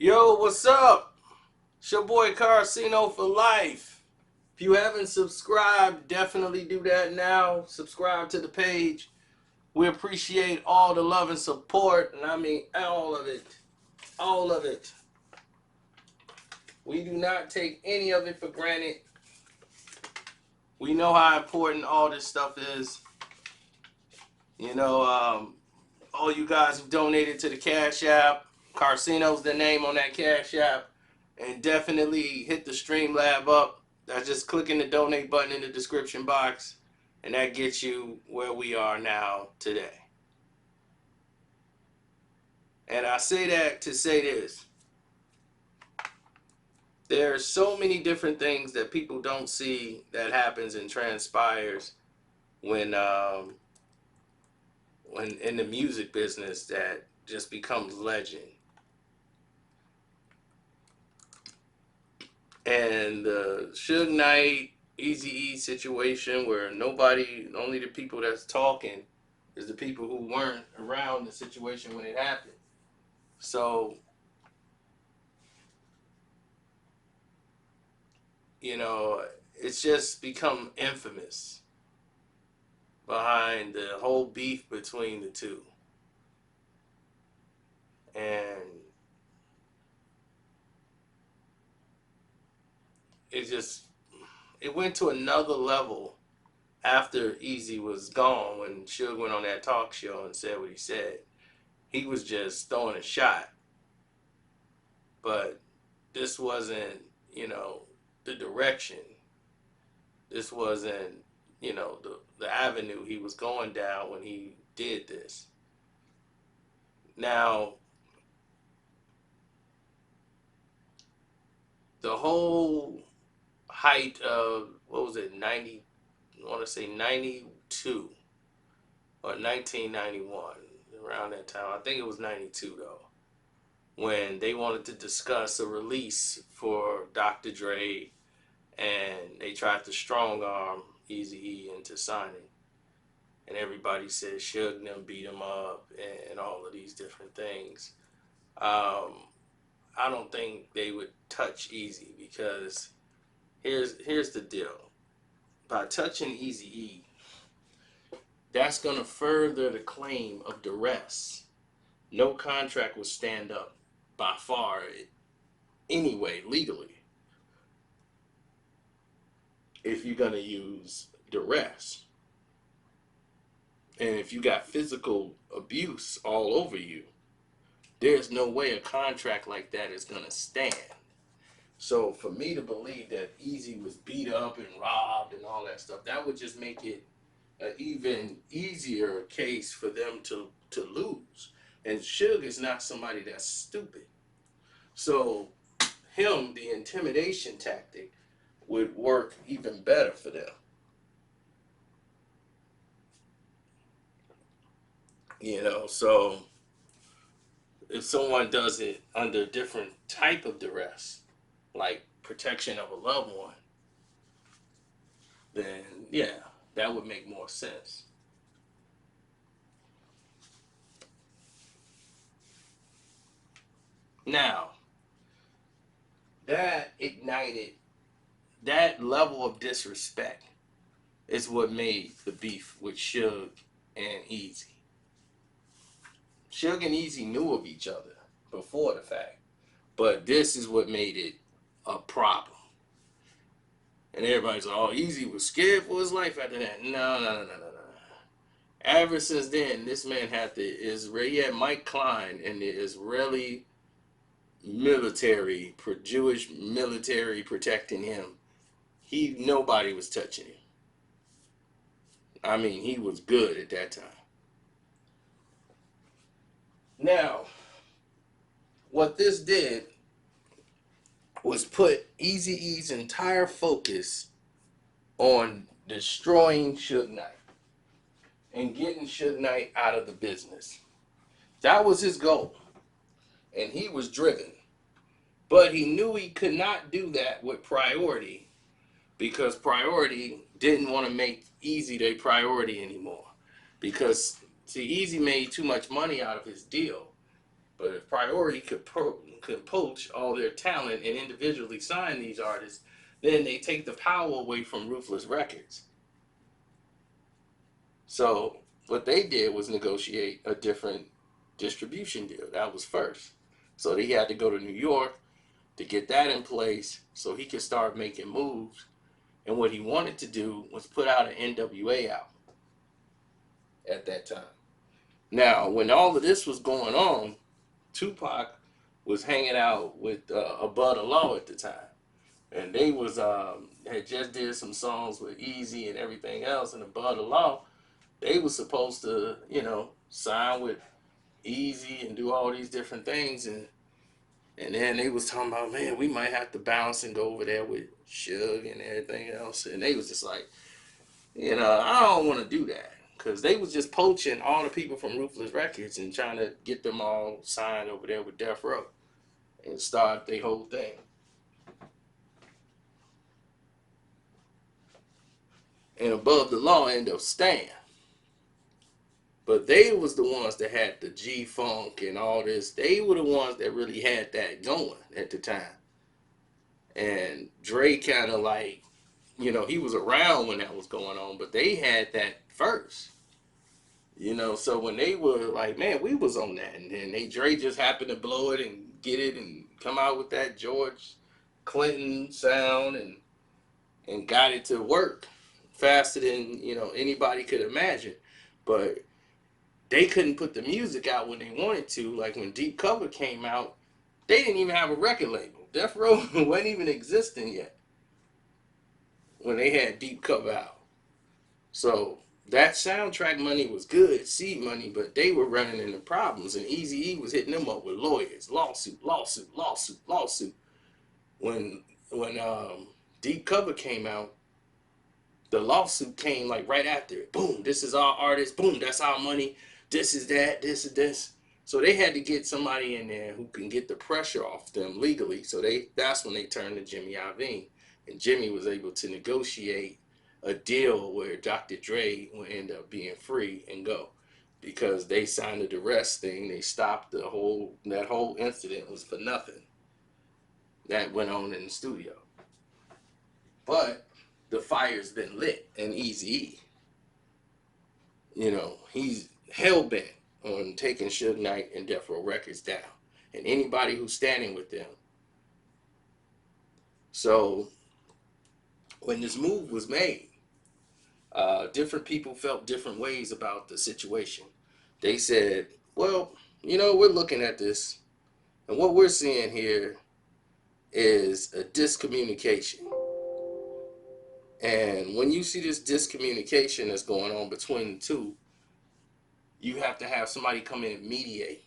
Yo, what's up? It's your boy Carcino for life. If you haven't subscribed, definitely do that now. Subscribe to the page. We appreciate all the love and support, and I mean all of it. All of it. We do not take any of it for granted. We know how important all this stuff is. You know, all you guys who donated to the Cash App, Carcino's the name on that Cash App, and definitely hit the Streamlab up. That's just clicking the donate button in the description box, and that gets you where we are now today. And I say that to say this. There are so many different things that people don't see that happens and transpires when in the music business that just becomes legend. And the Suge Knight, Eazy E situation where only the people that's talking is the people who weren't around the situation when it happened. So, you know, it's just become infamous behind the whole beef between the two. And it just, it went to another level after Eazy was gone when Suge went on that talk show and said what he said. He was just throwing a shot. But this wasn't, the direction. This wasn't, the avenue he was going down when he did this. Now, the whole height of, what was it, 90, I want to say 92 or 1991, around that time. I think it was 92 though, when they wanted to discuss a release for Dr. Dre, and they tried to strong arm Eazy E into signing. And everybody said Suge and them beat him up and all of these different things. I don't think they would touch Eazy because here's the deal. By touching Eazy E, that's going to further the claim of duress. No contract will stand up by far anyway, legally, if you're going to use duress. And if you got physical abuse all over you, there's no way a contract like that is going to stand. So for me to believe that Eazy was beat up and robbed and all that stuff, that would just make it an even easier case for them to lose. And Suge is not somebody that's stupid. So the intimidation tactic would work even better for them. So if someone does it under a different type of duress, like protection of a loved one, then yeah, that would make more sense. Now, that ignited, that level of disrespect is what made the beef with Suge and Eazy. Suge and Eazy knew of each other before the fact, but this is what made it a problem. And everybody's like, oh, Eazy was scared for his life after that. No. Ever since then, this man had he had Mike Klein and the Israeli military, Jewish military protecting him. Nobody was touching him. I mean, he was good at that time. Now, what this did was put Eazy E's entire focus on destroying Suge Knight and getting Suge Knight out of the business. That was his goal. And he was driven. But he knew he could not do that with Priority because Priority didn't want to make Eazy their priority anymore. Because, see, Eazy made too much money out of his deal. But if Priority could poach all their talent and individually sign these artists, then they take the power away from Ruthless Records. So what they did was negotiate a different distribution deal. That was first. So he had to go to New York to get that in place so he could start making moves. And what he wanted to do was put out an NWA album at that time. Now, when all of this was going on, Tupac was hanging out with Above the Law at the time, and they was had just did some songs with Eazy and everything else. And Above the Law, they was supposed to, sign with Eazy and do all these different things, and then they was talking about, man, we might have to bounce and go over there with Suge and everything else, and they was just like, I don't want to do that. Because they was just poaching all the people from Ruthless Records and trying to get them all signed over there with Death Row and start their whole thing. And Above the Law ended up staying. But they was the ones that had the G-Funk and all this. They were the ones that really had that going at the time. And Dre kind of like, he was around when that was going on, but they had that first. So when they were like, man, we was on that, and then Dre just happened to blow it and get it and come out with that George Clinton sound and got it to work faster than anybody could imagine. But they couldn't put the music out when they wanted to. Like when Deep Cover came out, they didn't even have a record label. Death Row wasn't even existing yet when they had Deep Cover out. So that soundtrack money was good, seed money, but they were running into problems, and Eazy E was hitting them up with lawyers, lawsuit, lawsuit, lawsuit, lawsuit. When Deep Cover came out, the lawsuit came like right after it. Boom, this is our artist. Boom, that's our money. This is that. This is this. So they had to get somebody in there who can get the pressure off them legally. So that's when they turned to Jimmy Iovine, and Jimmy was able to negotiate a deal where Dr. Dre would end up being free and go, because they signed the duress thing. They stopped that whole incident was for nothing that went on in the studio. But the fire's been lit, and Eazy E, he's hell bent on taking Suge Knight and Death Row Records down, and anybody who's standing with them. So when this move was made, different people felt different ways about the situation. They said, well, we're looking at this, and what we're seeing here is a discommunication. And when you see this discommunication that's going on between the two, you have to have somebody come in and mediate.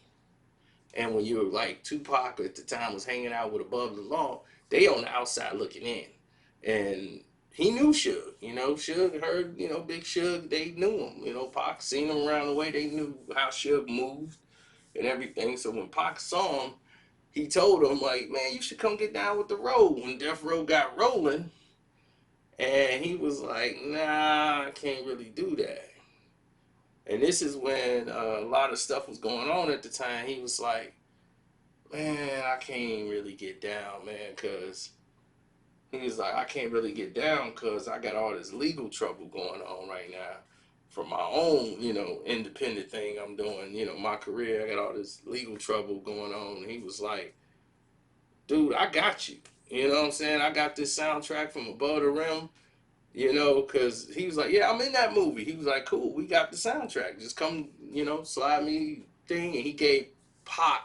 And when you were like Tupac at the time was hanging out with Above the Law, they on the outside looking in. And he knew Suge. Suge heard, Big Suge, they knew him. Pac seen him around the way, they knew how Suge moved and everything. So when Pac saw him, he told him, like, man, you should come get down with the road. When Death Row got rolling, and he was like, nah, I can't really do that. And this is when a lot of stuff was going on at the time. He was like, man, I can't really get down, man, because he's like, I can't really get down because I got all this legal trouble going on right now for my own, independent thing I'm doing, my career. I got all this legal trouble going on. And he was like, dude, I got you. You know what I'm saying? I got this soundtrack from Above the Rim, because he was like, yeah, I'm in that movie. He was like, cool, we got the soundtrack. Just come, slide me thing. And he gave Pac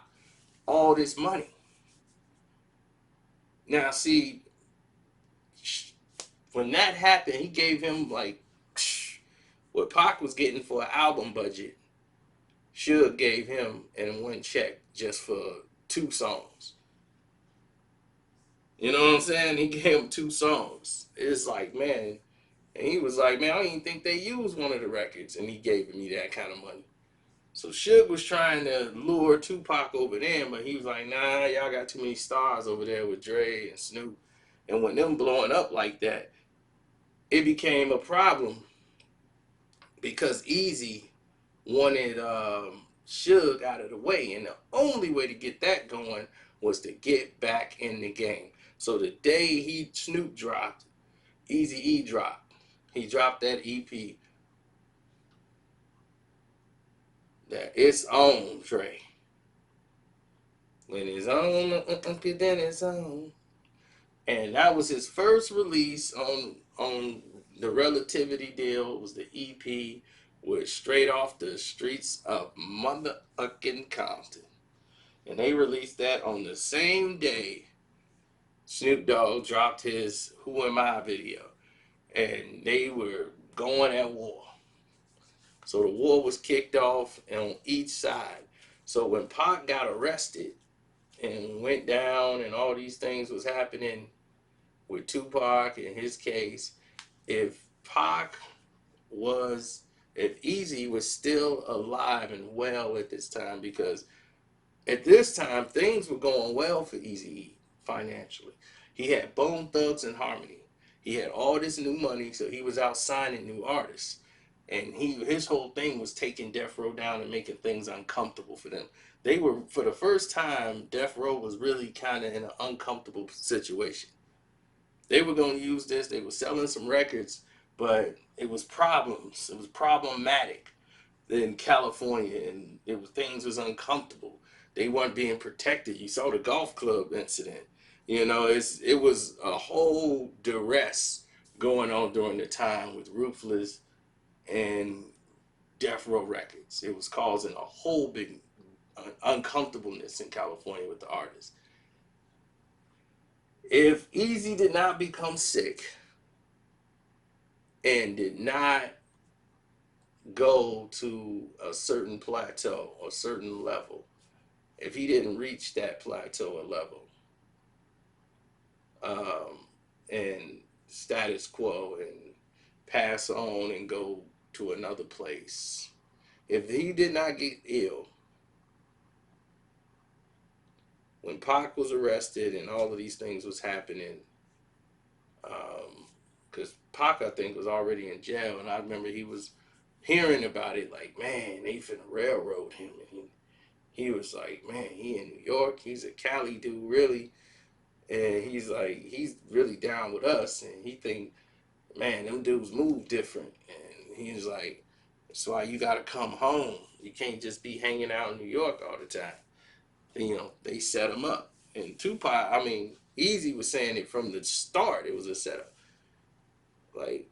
all this money. Now, see, when that happened, he gave him like what Pac was getting for an album budget. Suge gave him in one check just for 2 songs. You know what I'm saying? He gave him 2 songs. It's like, man, and he was like, man, I don't even think they used one of the records, and he gave me that kind of money. So Suge was trying to lure Tupac over there, but he was like, nah, y'all got too many stars over there with Dre and Snoop. And when them blowing up like that, it became a problem because Eazy wanted Suge out of the way. And the only way to get that going was to get back in the game. So the day Snoop dropped, Eazy E dropped. He dropped that EP. That it's on, Dre. When it's on, then it's on. And that was his first release on the Relativity deal. It was the EP, was straight off the streets of motherfucking Compton. And they released that on the same day Snoop Dogg dropped his Who Am I video. And they were going at war. So the war was kicked off on each side. So when Pac got arrested and went down and all these things was happening with Tupac in his case, if Pac was, if Eazy was still alive and well at this time, because at this time things were going well for Eazy E financially. He had Bone Thugs and Harmony. He had all this new money, so he was out signing new artists. And his whole thing was taking Death Row down and making things uncomfortable for them. They were, for the first time, Death Row was really kind of in an uncomfortable situation. They were going to use this. They were selling some records, but it was problems. It was problematic in California, and things was uncomfortable. They weren't being protected. You saw the golf club incident. You know, it was a whole duress going on during the time with Ruthless and Death Row Records. It was causing a whole big uncomfortableness in California with the artists. If Eazy did not become sick and did not go to a certain plateau or certain level, if he didn't reach that plateau or level, and status quo and pass on and go to another place, if he did not get ill when Pac was arrested and all of these things was happening, because Pac, I think, was already in jail, and I remember he was hearing about it like, man, they finna railroad him, and he was like, man, he in New York, he's a Cali dude, really, and he's like, he's really down with us, and he think, man, them dudes move different, and he's like, that's why you gotta come home. You can't just be hanging out in New York all the time. And, you know, they set him up. And Tupac, I mean, Eazy was saying it from the start. It was a setup. Like,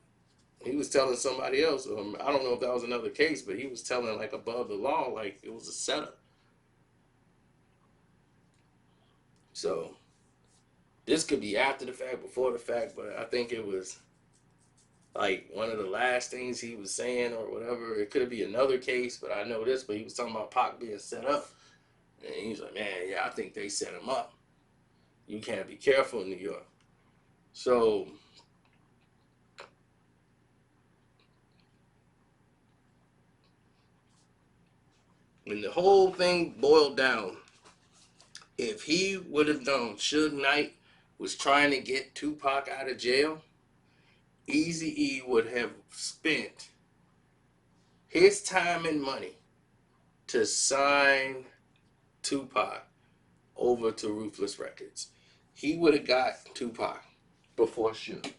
he was telling somebody else. I don't know if that was another case, but he was telling like above the law, like it was a setup. So this could be after the fact, before the fact, but I think it was like one of the last things he was saying or whatever. It could be another case, but I know this. But he was talking about Pac being set up, and he's like, man, yeah, I think they set him up. You can't be careful in New York. So when the whole thing boiled down, if he would have known Suge Knight was trying to get Tupac out of jail, Eazy E would have spent his time and money to sign Tupac over to Ruthless Records. He would have got Tupac before Suge.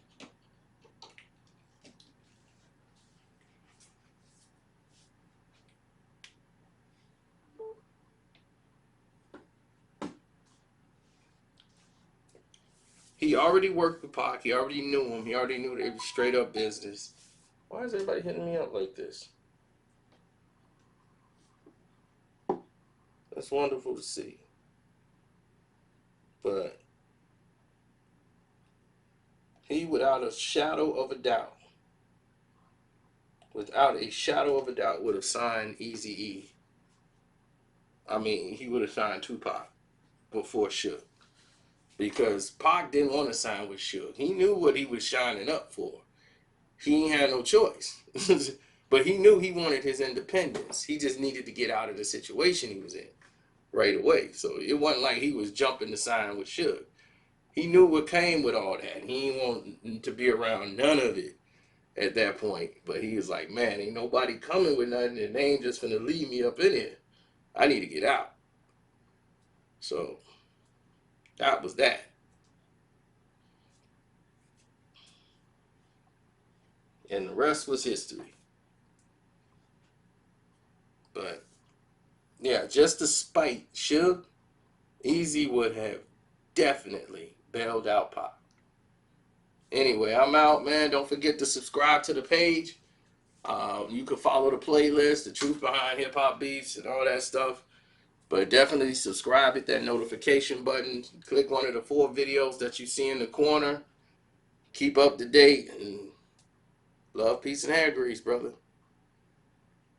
He already worked with Pac. He already knew him. He already knew they was straight up business. Why is everybody hitting me up like this? That's wonderful to see. But he, without a shadow of a doubt, would have signed Eazy E. I mean, he would have signed Tupac before Suge. Because Pac didn't want to sign with Suge. He knew what he was shining up for. He ain't had no choice. But he knew he wanted his independence. He just needed to get out of the situation he was in right away. So it wasn't like he was jumping to sign with Suge. He knew what came with all that. He didn't want to be around none of it at that point. But he was like, man, ain't nobody coming with nothing, and they ain't just finna leave me up in here. I need to get out. So that was that. And the rest was history. But yeah, just despite Suge, Eazy would have definitely bailed out Pop. Anyway, I'm out, man. Don't forget to subscribe to the page. You can follow the playlist, the truth behind hip hop beats, and all that stuff. But definitely subscribe, hit that notification button, click one of the 4 videos that you see in the corner. Keep up to date, and love, peace, and hair grease, brother.